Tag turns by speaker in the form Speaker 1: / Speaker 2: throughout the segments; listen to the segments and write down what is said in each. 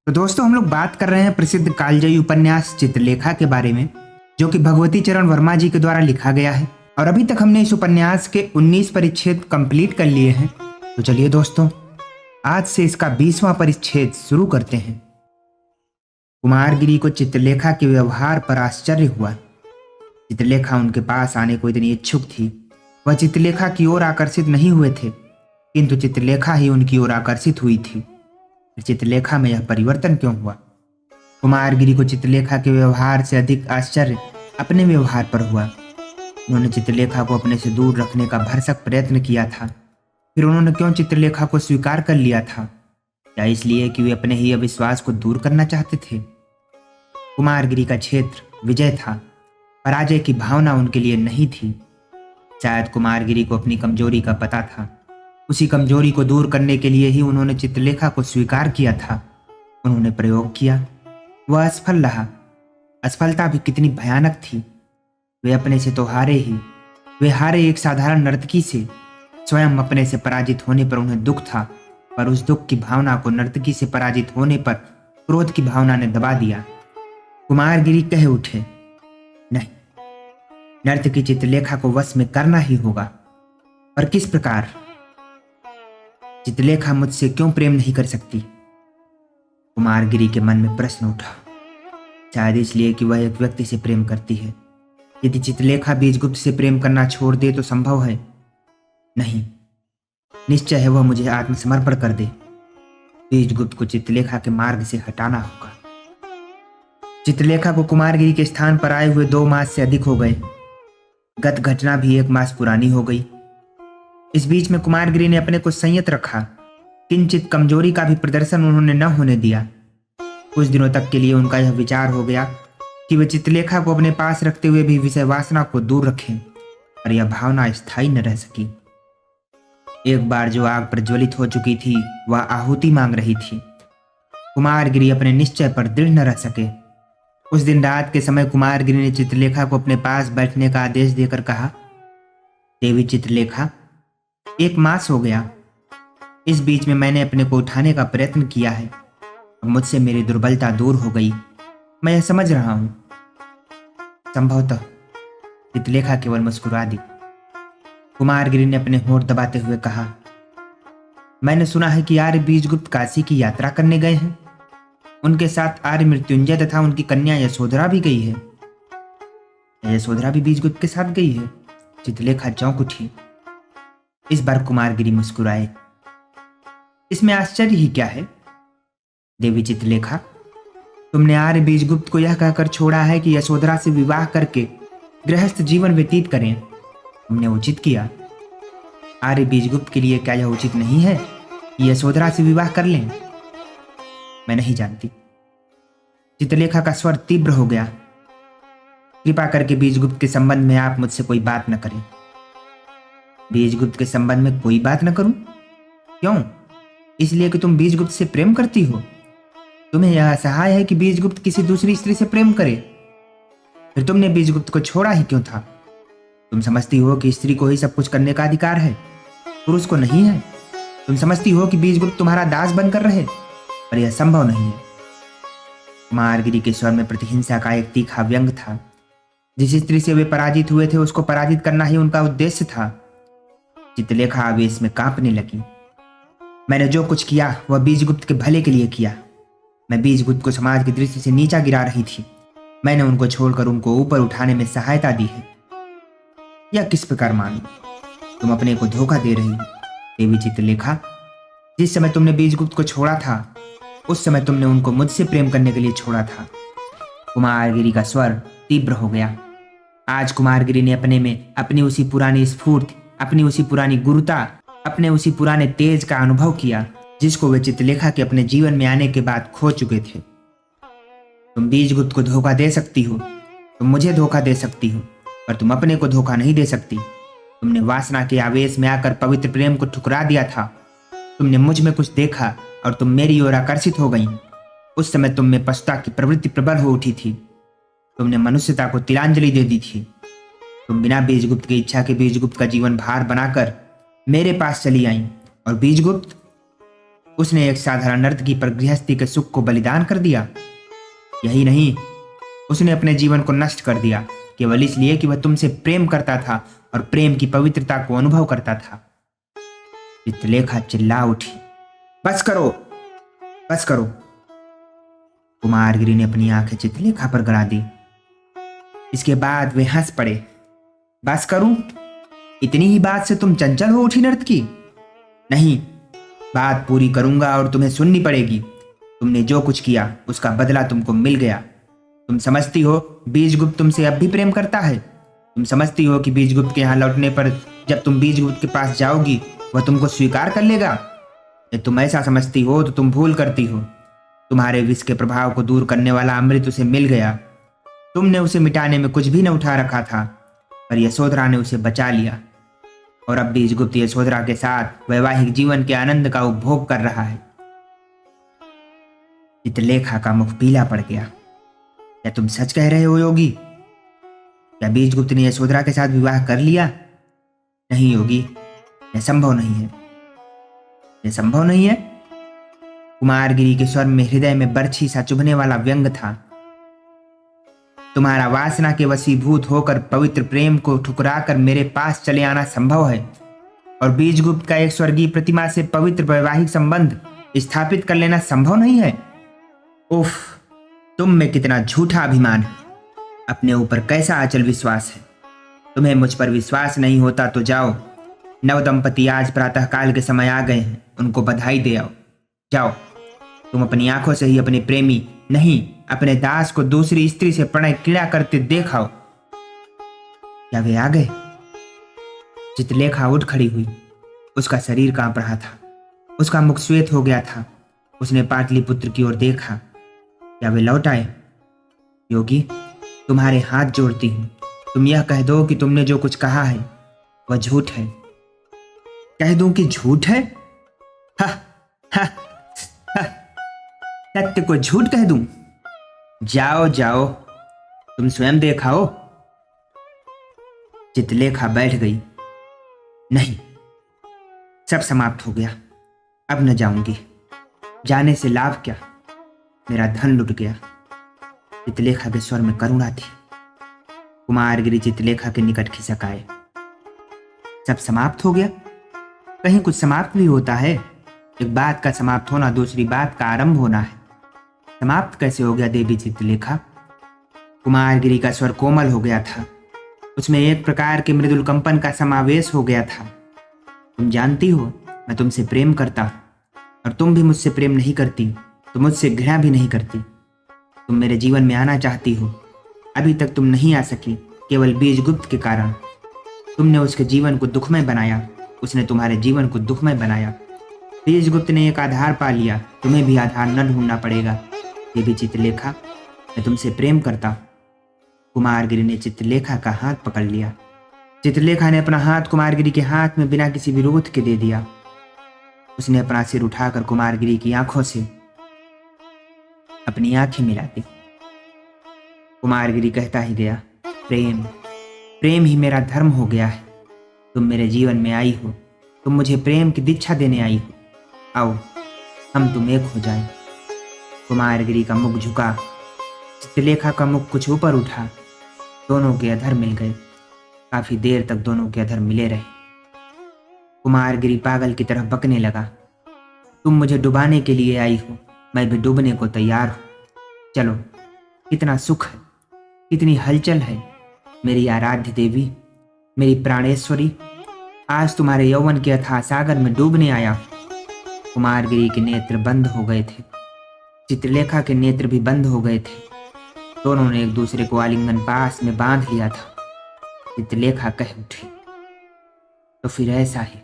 Speaker 1: तो दोस्तों हम लोग बात कर रहे हैं प्रसिद्ध कालजयी उपन्यास चित्रलेखा के बारे में, जो कि भगवती चरण वर्मा जी के द्वारा लिखा गया है। और अभी तक हमने इस उपन्यास के 19 परिच्छेद कंप्लीट कर लिए हैं। तो चलिए दोस्तों, आज से इसका 20वां परिच्छेद शुरू करते हैं। कुमारगिरी को चित्रलेखा के व्यवहार पर आश्चर्य हुआ। चित्रलेखा उनके पास आने को इतनी इच्छुक थी। वह चित्रलेखा की ओर आकर्षित नहीं हुए थे, किंतु चित्रलेखा ही उनकी ओर आकर्षित हुई थी। चित्रलेखा में यह परिवर्तन क्यों हुआ? कुमारगिरी को चित्रलेखा के व्यवहार से अधिक आश्चर्य अपने व्यवहार पर हुआ। उन्होंने चित्रलेखा को अपने से दूर रखने का भरसक प्रयत्न किया था, फिर उन्होंने क्यों चित्रलेखा को स्वीकार कर लिया था? क्या इसलिए कि वे अपने ही अविश्वास को दूर करना चाहते थे? कुमारगिरी का क्षेत्र विजय था, पराजय की भावना उनके लिए नहीं थी। शायद कुमारगिरी को अपनी कमजोरी का पता था। उसी कमजोरी को दूर करने के लिए ही उन्होंने चित्रलेखा को स्वीकार किया था। उन्होंने प्रयोग किया, वह असफल रहा। असफलता भी कितनी भयानक थी। वे अपने से तो हारे ही। वे हारे एक साधारण नर्तकी से। स्वयं अपने से पराजित होने पर उन्हें दुख था, पर उस दुख की भावना को नर्तकी से पराजित होने पर क्रोध की भावना ने दबा दिया। कुमारगिरी कह उठे, नहीं, नर्तकी चित्रलेखा को वश में करना ही होगा। पर किस प्रकार? चित्रलेखा मुझसे क्यों प्रेम नहीं कर सकती? कुमारगिरी के मन में प्रश्न उठा। शायद इसलिए कि वह एक व्यक्ति से प्रेम करती है। यदि चित्रलेखा बीजगुप्त से प्रेम करना छोड़ दे तो संभव है? नहीं, निश्चय है वह मुझे आत्मसमर्पण कर दे। बीजगुप्त को चित्रलेखा के मार्ग से हटाना होगा। चित्रलेखा को कुमारगिरी के स्थान पर आए हुए 2 मास से अधिक हो गए। गत घटना भी 1 मास पुरानी हो गई। इस बीच में कुमारगिरी ने अपने को संयत रखा। किंचित कमजोरी का भी प्रदर्शन उन्होंने न होने दिया। कुछ दिनों तक के लिए उनका यह विचार हो गया कि वे चित्रलेखा को अपने पास रखते हुए भी विषय वासना को दूर रखें, पर यह भावना स्थायी न रह सकी। एक बार जो आग प्रज्वलित हो चुकी थी, वह आहुति मांग रही थी। कुमारगिरी अपने निश्चय पर दृढ़ न रह सके। उस दिन रात के समय कुमारगिरी ने चित्रलेखा को अपने पास बैठने का आदेश देकर कहा, देवी चित्रलेखा, 1 मास हो गया। इस बीच में मैंने अपने को उठाने का प्रयत्न किया है। अब मुझसे मेरी दुर्बलता दूर हो गई। मैं यह समझ रहा हूं। संभवतः चित्रलेखा केवल मुस्कुरा दी। कुमारगिरी ने अपने होंठ दबाते हुए कहा, मैंने सुना है कि आर्य बीजगुप्त काशी की यात्रा करने गए हैं। उनके साथ आर्य मृत्युंजय तथा उनकी कन्या यशोधरा भी गई है। यशोधरा भी बीजगुप्त के साथ गई है? चित्रलेखा चौंक उठी। इस बार कुमारगिरी मुस्कुराए। इसमें आश्चर्य ही क्या है? देवी चित्रलेखा, तुमने आर्य बीजगुप्त को यह कहकर छोड़ा है कि यशोधरा से विवाह करके गृहस्थ जीवन व्यतीत करें। तुमने उचित किया। आर्य बीजगुप्त के लिए क्या यह उचित नहीं है कि यशोधरा से विवाह कर लें? मैं नहीं जानती। चित्रलेखा का स्वर तीव्र हो गया। कृपा करके बीजगुप्त के संबंध में आप मुझसे कोई बात न करें। बीजगुप्त के संबंध में कोई बात न करूं? क्यों? इसलिए कि तुम बीजगुप्त से प्रेम करती हो? तुम्हें यह असहाय है कि बीजगुप्त किसी दूसरी स्त्री से प्रेम करे? फिर तुमने बीजगुप्त को छोड़ा ही क्यों था? तुम समझती हो कि स्त्री को ही सब कुछ करने का अधिकार है, पुरुष को नहीं है। तुम समझती हो कि बीजगुप्त तुम्हारा दास बनकर रहे, पर यह संभव नहीं है। कुमारगिरी के स्वर में प्रतिहिंसा का एक तीखा व्यंग था। जिस स्त्री से वे पराजित हुए थे, उसको पराजित करना ही उनका उद्देश्य था। चित्रलेखा आवेश में कांपने लगी। मैंने जो कुछ किया वह बीजगुप्त के भले के लिए किया। मैं बीजगुप्त को समाज की दृष्टि से नीचा गिरा रही थी। मैंने उनको छोड़कर उनको ऊपर उठाने में सहायता दी है। यह किस प्रकार मानूं? तुम अपने को धोखा दे रही हो देवी चित्रलेखा। जिस समय तुमने बीजगुप्त को छोड़ा था, उस समय तुमने उनको मुझसे प्रेम करने के लिए छोड़ा था। कुमारगिरी का स्वर तीव्र हो गया। आज कुमारगिरी ने अपने में अपनी उसी पुरानी स्फूर्ति, अपनी उसी पुरानी गुरुता, अपने उसी पुराने तेज का अनुभव किया, जिसको वे चित्रलेखा के अपने जीवन में आने के बाद खो चुके थे। तुम बीजगुप्त को धोखा दे सकती हो, तुम मुझे धोखा दे सकती हो, पर तुम अपने को धोखा नहीं दे सकती। तुमने वासना के आवेश में आकर पवित्र प्रेम को ठुकरा दिया था। तुमने मुझ में कुछ देखा और तुम मेरी ओर आकर्षित हो गई। उस समय तुम में पशुता की प्रवृत्ति प्रबल हो उठी थी। तुमने मनुष्यता को तिलांजलि दे दी थी। तुम बिना बीजगुप्त की इच्छा के बीजगुप्त का जीवन भार बनाकर मेरे पास चली आई, और बीजगुप्त उसने एक साधारण नर्तकी पर गृहस्थी के सुख को बलिदान कर दिया। यही नहीं, उसने अपने जीवन को नष्ट कर दिया केवल इसलिए कि वह तुमसे प्रेम करता था और प्रेम की पवित्रता को अनुभव करता था। चित्रलेखा चिल्ला उठी, बस करो, बस करो। कुमारगिरी ने अपनी आंखें चित्रलेखा पर गड़ा दी। इसके बाद वे हंस पड़े। बस करूं? इतनी ही बात से तुम चंचल हो उठी नर्तकी? नहीं, बात पूरी करूंगा और तुम्हें सुननी पड़ेगी। तुमने जो कुछ किया उसका बदला तुमको मिल गया। तुम समझती हो बीजगुप्त तुमसे अब भी प्रेम करता है? तुम समझती हो कि बीजगुप्त के यहाँ लौटने पर जब तुम बीजगुप्त के पास जाओगी वह तुमको स्वीकार कर लेगा? यदि तुम ऐसा समझती हो तो तुम भूल करती हो। तुम्हारे विष के प्रभाव को दूर करने वाला अमृत उसे मिल गया। तुमने उसे मिटाने में कुछ भी न उठा रखा था, पर यशोधरा ने उसे बचा लिया और अब बीजगुप्त यशोधरा के साथ वैवाहिक जीवन के आनंद का उपभोग कर रहा है। चित्रलेखा का मुख पीला पड़ गया। क्या तुम सच कह रहे हो योगी? क्या बीजगुप्त ने यशोधरा के साथ विवाह कर लिया? नहीं योगी, यह संभव नहीं है, यह संभव नहीं है। कुमारगिरी के स्वर में हृदय में बरछी सा चुभने वाला व्यंग था। तुम्हारा वासना के वशीभूत होकर पवित्र प्रेम को ठुकराकर मेरे पास चले आना संभव है और बीजगुप्त का एक स्वर्गीय प्रतिमा से पवित्र वैवाहिक संबंध स्थापित कर लेना संभव नहीं है। उफ, तुम में कितना झूठा अभिमान है, अपने ऊपर कैसा अचल विश्वास है। तुम्हें मुझ पर विश्वास नहीं होता तो जाओ, नव दंपति आज प्रातःकाल के समय आ गए हैं, उनको बधाई दे आओ। जाओ, तुम अपनी आंखों से ही अपने प्रेमी नहीं अपने दास को दूसरी स्त्री से प्रणय क्रीड़ा करते देखाओ। क्या वे आ गए? चित्रलेखा उठ खड़ी हुई। उसका शरीर कांप रहा था, उसका मुख श्वेत हो गया था। उसने पाटलिपुत्र की ओर देखा। क्या वे लौट आए? योगी, तुम्हारे हाथ जोड़ती हूं, तुम यह कह दो कि तुमने जो कुछ कहा है वह झूठ है। कह दूं कि झूठ है? हा, हा, हा, सत्य को झूठ कह दूं? जाओ जाओ, तुम स्वयं देखाओ। चित्रलेखा बैठ गई। नहीं, सब समाप्त हो गया, अब न जाऊंगी। जाने से लाभ क्या, मेरा धन लुट गया। चित्रलेखा के स्वर में करुणा थी। कुमारगिरी चित्रलेखा के निकट खिसक आए। सब समाप्त हो गया? कहीं कुछ समाप्त भी होता है? एक बात का समाप्त होना दूसरी बात का आरंभ होना है। समाप्त कैसे हो गया देवी चित्रलेखा? कुमारगिरी का स्वर कोमल हो गया था, उसमें एक प्रकार के मृदुल कंपन का समावेश हो गया था। तुम जानती हो मैं तुमसे प्रेम करता और तुम भी मुझसे प्रेम नहीं करती, तुम मुझसे घृणा भी नहीं करती। तुम मेरे जीवन में आना चाहती हो, अभी तक तुम नहीं आ सकी केवल बीजगुप्त के कारण। तुमने उसके जीवन को दुखमय बनाया, उसने तुम्हारे जीवन को दुखमय बनाया। बीजगुप्त ने एक आधार पा लिया, तुम्हें भी आधार न ढूंढना पड़ेगा। देवी चित्रलेखा, मैं तुमसे प्रेम करता हूं। कुमारगिरी ने चित्रलेखा का हाथ पकड़ लिया। चित्रलेखा ने अपना हाथ कुमारगिरी के हाथ में बिना किसी विरोध के दे दिया। उसने अपना सिर उठाकर कुमारगिरी की आंखों से अपनी आंखें मिलाती। कुमारगिरी कहता ही गया, प्रेम, प्रेम ही मेरा धर्म हो गया है। तुम मेरे जीवन में आई हो, तुम मुझे प्रेम की दीक्षा देने आई हो। आओ, हम तुम एक हो जाएं। कुमारगिरी का मुख झुका, चित्रलेखा का मुख कुछ ऊपर उठा। दोनों के अधर मिल गए। काफी देर तक दोनों के अधर मिले रहे। कुमारगिरी पागल की तरह बकने लगा, तुम मुझे डुबाने के लिए आई हो, मैं भी डूबने को तैयार हूं। चलो, कितना सुख है, कितनी हलचल है। मेरी आराध्य देवी, मेरी प्राणेश्वरी, आज तुम्हारे यौवन के अथाह सागर में डूबने आया हूं। कुमारगिरी के नेत्र बंद हो गए थे, चित्रलेखा के नेत्र भी बंद हो गए थे। दोनों ने एक दूसरे को आलिंगन पास में बांध लिया था। चित्रलेखा कह उठी, तो फिर ऐसा ही।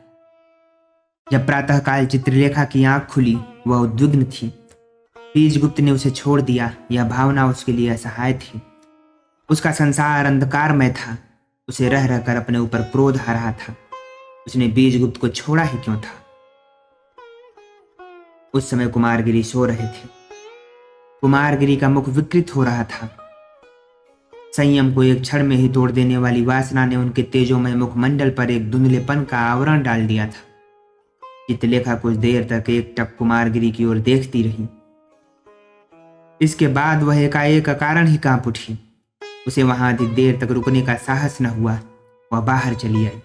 Speaker 1: जब प्रातःकाल चित्रलेखा की आंख खुली, वह उद्विग्न थी। बीजगुप्त ने उसे छोड़ दिया, यह भावना उसके लिए असहाय थी। उसका संसार अंधकारमय था, उसे रह रहकर अपने ऊपर क्रोध आ रहा था। उसने बीजगुप्त को छोड़ा ही क्यों था? उस समय कुमारगिरी सो रहे थे। कुमारगिरी का मुख विकृत हो रहा था। संयम को एक क्षण में ही तोड़ देने वाली वासना ने उनके तेजोमय मुखमंडल पर एक धुंधलेपन का आवरण डाल दिया था। चित्रलेखा कुछ देर तक एकटक कुमारगिरी की ओर देखती रही। इसके बाद वह एकाएक अकारण ही कांप उठी। उसे वहां अधिक देर तक रुकने का साहस न हुआ। वह बाहर चली आई।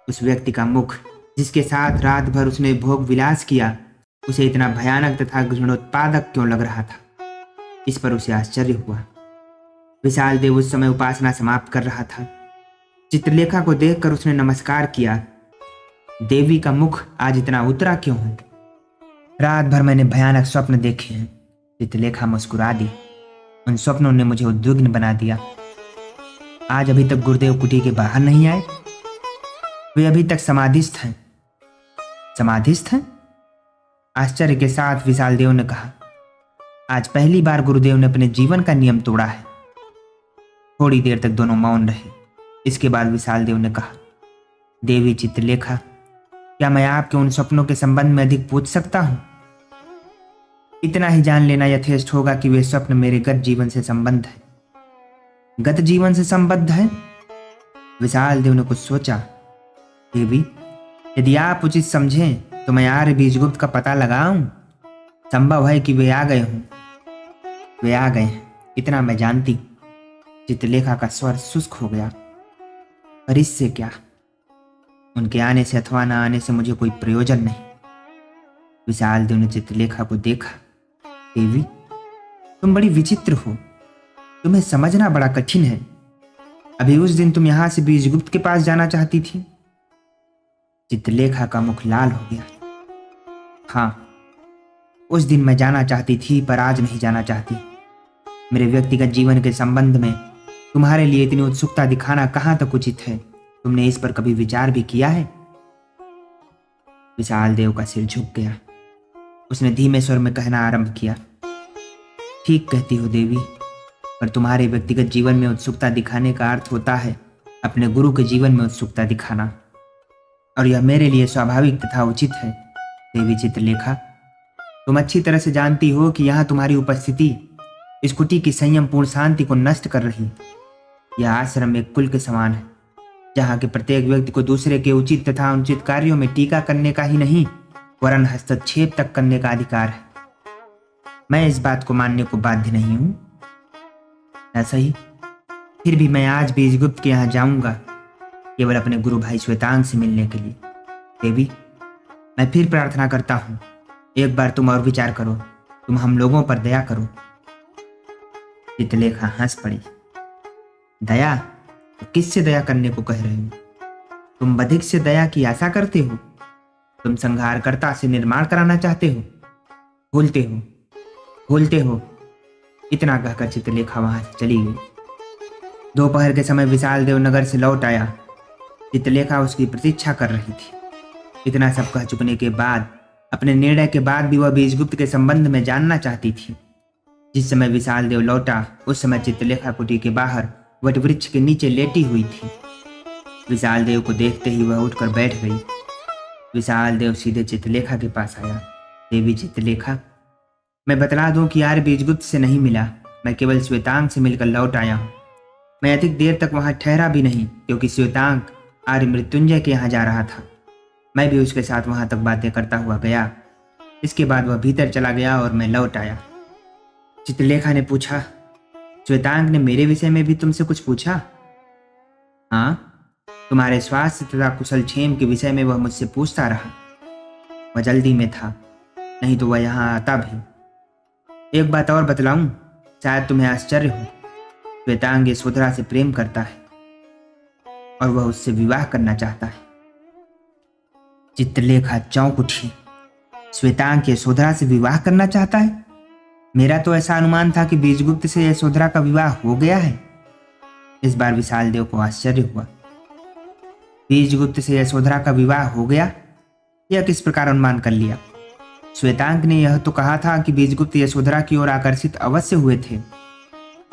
Speaker 1: उस व्यक्ति का मुख, जिसके साथ रात भर उसने भोग विलास किया, उसे इतना भयानक तथा घृणोत्पादक क्यों लग रहा था, इस पर उसे आश्चर्य हुआ। विशाल देव उस समय उपासना समाप्त कर रहा था। चित्रलेखा को देखकर उसने नमस्कार किया। देवी का मुख आज इतना उतरा क्यों है? रात भर मैंने भयानक स्वप्न देखे हैं। चित्रलेखा मुस्कुरा दी। उन स्वप्नों ने मुझे उद्विग्न बना दिया। आज अभी तक गुरुदेव कुटी के बाहर नहीं आए। वे अभी तक समाधिस्थ हैं। समाधिस्थ हैं? आश्चर्य के साथ विशाल देव ने कहा। आज पहली बार गुरुदेव ने अपने जीवन का नियम तोड़ा है। थोड़ी देर तक दोनों मौन रहे। इसके बाद विशाल देव ने कहा, देवी चित्रलेखा, क्या मैं आपके उन स्वप्नों के संबंध में अधिक पूछ सकता हूं? इतना ही जान लेना यथेष्ट होगा कि वे स्वप्न मेरे गत जीवन से संबंध है। गत जीवन से संबद्ध है? विशाल देव ने कुछ सोचा। देवी, यदि आप उचित समझें तो मैं आर्य बीजगुप्त का पता लगाऊं। संभव है कि वे आ गए हों। वे आ गए हैं, इतना मैं जानती। चित्रलेखा का स्वर शुष्क हो गया। पर इससे क्या? उनके आने से अथवा न आने से मुझे कोई प्रयोजन नहीं। विशाल देव ने चित्रलेखा को देखा। देवी, तुम बड़ी विचित्र हो। तुम्हें समझना बड़ा कठिन है। अभी उस दिन तुम यहां से बीजगुप्त के पास जाना चाहती थी। चित्रलेखा का मुख लाल हो गया। हाँ, उस दिन मैं जाना चाहती थी, पर आज नहीं जाना चाहती। मेरे व्यक्तिगत जीवन के संबंध में तुम्हारे लिए इतनी उत्सुकता दिखाना कहां तक उचित है? तुमने इस पर कभी विचार भी किया है? विशाल देव का सिर झुक गया। उसने धीमे स्वर में कहना आरंभ किया। ठीक कहती हो देवी, पर तुम्हारे व्यक्तिगत जीवन में उत्सुकता दिखाने का अर्थ होता है अपने गुरु के जीवन में उत्सुकता दिखाना, और यह मेरे लिए स्वाभाविक तथा उचित है। देवी चित्रलेखा, तुम अच्छी तरह से जानती हो कि यहाँ तुम्हारी उपस्थिति इस कुटी की संयम पूर्ण शांति को नष्ट कर रही। यह आश्रम एक कुल के समान है, जहाँ के प्रत्येक व्यक्ति को दूसरे के उचित तथा अनुचित कार्यों में टीका करने का ही नहीं, वरन हस्तक्षेप तक करने का अधिकार है। मैं इस बात को मानने को बाध्य नहीं हूं। ऐसा ही, फिर भी मैं आज बीजगुप्त के यहाँ जाऊंगा, केवल अपने गुरु भाई श्वेतांग से मिलने के लिए। देवी, मैं फिर प्रार्थना करता हूं, एक बार तुम और विचार करो। तुम हम लोगों पर दया करो। चित्रलेखा हंस पड़ी। दया? तो किससे दया करने को कह रहे हो? तुम बधिक से दया की आशा करते हो? तुम संहारकर्ता से निर्माण कराना चाहते हो? भूलते हो। इतना कहकर चित्रलेखा वहां से चली गई। दोपहर के समय विशाल देव नगर से लौट आया। चित्रलेखा उसकी प्रतीक्षा कर रही थी। इतना सब कह चुकने के बाद, अपने निर्णय के बाद भी वह बीजगुप्त के संबंध में जानना चाहती थी। जिस समय विशाल देव लौटा, उस समय चित्रलेखा कुटी के बाहर वटवृक्ष के नीचे लेटी हुई थी। विशाल देव को देखते ही वह उठकर बैठ गई। विशाल देव सीधे चित्रलेखा के पास आया। देवी चित्रलेखा, मैं बतला दूं कि आर्य बीजगुप्त से नहीं मिला। मैं केवल श्वेतांग से मिलकर लौट आया हूँ। मैं अधिक देर तक वहां ठहरा भी नहीं, क्योंकि श्वेतांग आर्य मृत्युंजय के यहाँ जा रहा था। मैं भी उसके साथ वहां तक बातें करता हुआ गया। इसके बाद वह भीतर चला गया और मैं लौट आया। चित्रलेखा ने पूछा, श्वेतांग ने मेरे विषय में भी तुमसे कुछ पूछा? हाँ, तुम्हारे स्वास्थ्य तथा कुशल क्षेम के विषय में वह मुझसे पूछता रहा। वह जल्दी में था, नहीं तो वह यहाँ आता भी। एक बात और बतलाऊं, शायद तुम्हें आश्चर्य हो। श्वेतांग यशोधरा से प्रेम करता है और वह उससे विवाह करना चाहता है। चित्रलेखा चौंक उठी। श्वेतांग यशोधरा से विवाह करना चाहता है? मेरा तो ऐसा अनुमान था कि बीजगुप्त से यशोधरा का विवाह हो गया है। इस बार विशाल देव को आश्चर्य हुआ। बीजगुप्त से यशोधरा का विवाह हो गया? यह किस प्रकार अनुमान कर लिया? श्वेतांग ने यह तो कहा था कि बीजगुप्त यशोधरा की ओर आकर्षित अवश्य हुए थे,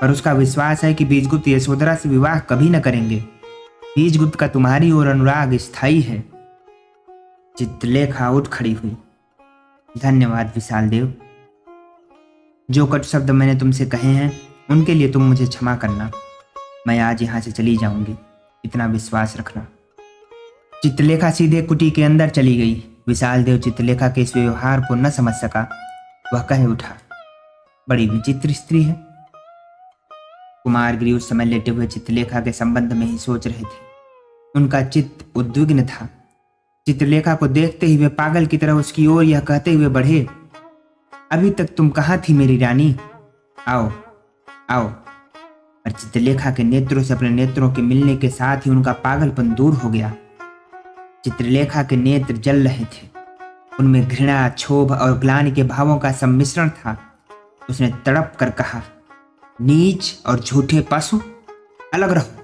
Speaker 1: पर उसका विश्वास है कि बीजगुप्त यशोधरा से विवाह कभी न करेंगे। बीजगुप्त का तुम्हारी ओर अनुराग स्थायी है। चित्रलेखा उठ खड़ी हुई। धन्यवाद विशाल देव। जो कटु शब्द मैंने तुमसे कहे हैं, उनके लिए तुम मुझे क्षमा करना। मैं आज यहाँ से चली जाऊंगी, इतना विश्वास रखना। चित्रलेखा सीधे कुटी के अंदर चली गई। विशाल देव चित्रलेखा के इस व्यवहार को न समझ सका। वह कह उठा, बड़ी विचित्र स्त्री है। कुमारगिरी उस समय लेटे हुए चित्रलेखा के संबंध में ही सोच रहे थे। उनका चित्त उद्विग्न था। चित्रलेखा को देखते ही वे पागल की तरह उसकी ओर यह कहते हुए बढ़े, अभी तक तुम कहाँ थी मेरी रानी, आओ आओ। पर चित्रलेखा के नेत्रों से अपने नेत्रों के मिलने के साथ ही उनका पागलपन दूर हो गया। चित्रलेखा के नेत्र जल रहे थे। उनमें घृणा, क्षोभ और ग्लानि के भावों का सम्मिश्रण था। उसने तड़प कर कहा, नीच और झूठे पशु, अलग रहो।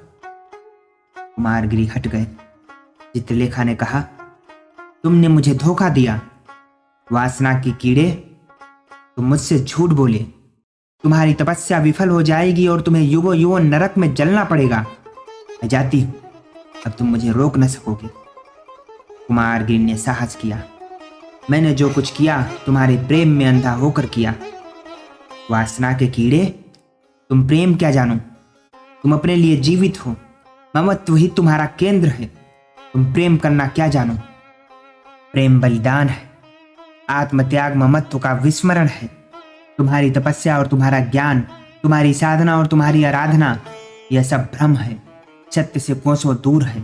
Speaker 1: कुमारगिरी हट गए। चित्रलेखा ने कहा, तुमने मुझे धोखा दिया। वासना की कीड़े, तुम मुझसे झूठ बोले। तुम्हारी तपस्या विफल हो जाएगी और तुम्हें युगो युगो नरक में जलना पड़ेगा। मैं जाती हूं, अब तुम मुझे रोक न सकोगे। कुमारगिरी ने साहस किया, मैंने जो कुछ किया तुम्हारे प्रेम में अंधा होकर किया। वासना के कीड़े, तुम प्रेम क्या जानो। तुम अपने लिए जीवित हो, ममत्व ही तुम्हारा केंद्र है। तुम प्रेम करना क्या जानो। प्रेम बलिदान है, आत्मत्याग ममत्व का विस्मरण है। तुम्हारी तपस्या और तुम्हारा ज्ञान, तुम्हारी साधना और तुम्हारी आराधना, यह सब भ्रम है, सत्य से कोसों दूर है।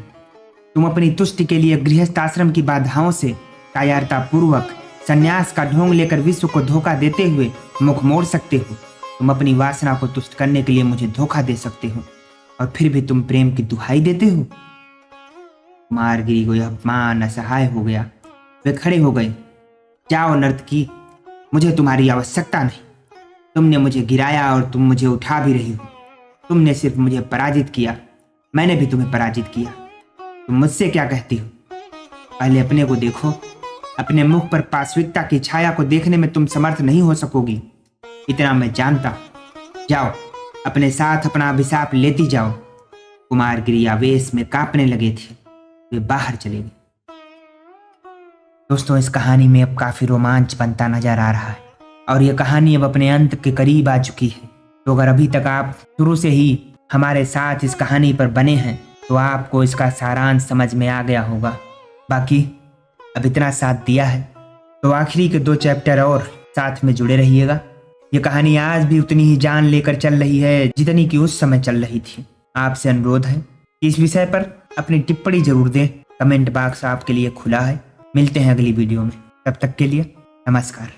Speaker 1: तुम अपनी तुष्टि के लिए गृहस्थ आश्रम की बाधाओं से कायरता पूर्वक संन्यास का ढोंग लेकर विश्व को धोखा देते हुए मुख मोड़ सकते हो। तुम अपनी वासना को तुष्ट करने के लिए मुझे धोखा दे सकते हो और फिर भी तुम प्रेम की दुहाई देते हो। कुमारगिरी को यह अपमान असहाय हो गया। वे खड़े हो गए। जाओ नर्तकी, मुझे तुम्हारी आवश्यकता नहीं। तुमने मुझे गिराया और तुम मुझे उठा भी रही हो। तुमने सिर्फ मुझे पराजित किया, मैंने भी तुम्हें पराजित किया। तुम मुझसे क्या कहती हो? पहले अपने को देखो। अपने मुख पर पाशविकता की छाया को देखने में तुम समर्थ नहीं हो सकोगी, इतना मैं जानता। जाओ, अपने साथ अपना अभिशाप लेती जाओ। कुमारगिरी आवेश में कांपने लगे थे। वे बाहर चले गए। दोस्तों, इस कहानी में अब काफी रोमांच बनता नजर आ रहा है और यह कहानी अब अपने अंत के करीब आ चुकी है। तो अगर अभी तक आप शुरू से ही हमारे साथ इस कहानी पर बने हैं तो आपको इसका सारांश समझ में आ गया होगा। बाकी अब इतना साथ दिया है तो आखिरी के 2 चैप्टर और साथ में जुड़े रहिएगा। ये कहानी आज भी उतनी ही जान लेकर चल रही है जितनी कि उस समय चल रही थी। आपसे अनुरोध है कि इस विषय पर अपनी टिप्पणी जरूर दें। कमेंट बॉक्स आपके लिए खुला है। मिलते हैं अगली वीडियो में, तब तक के लिए नमस्कार।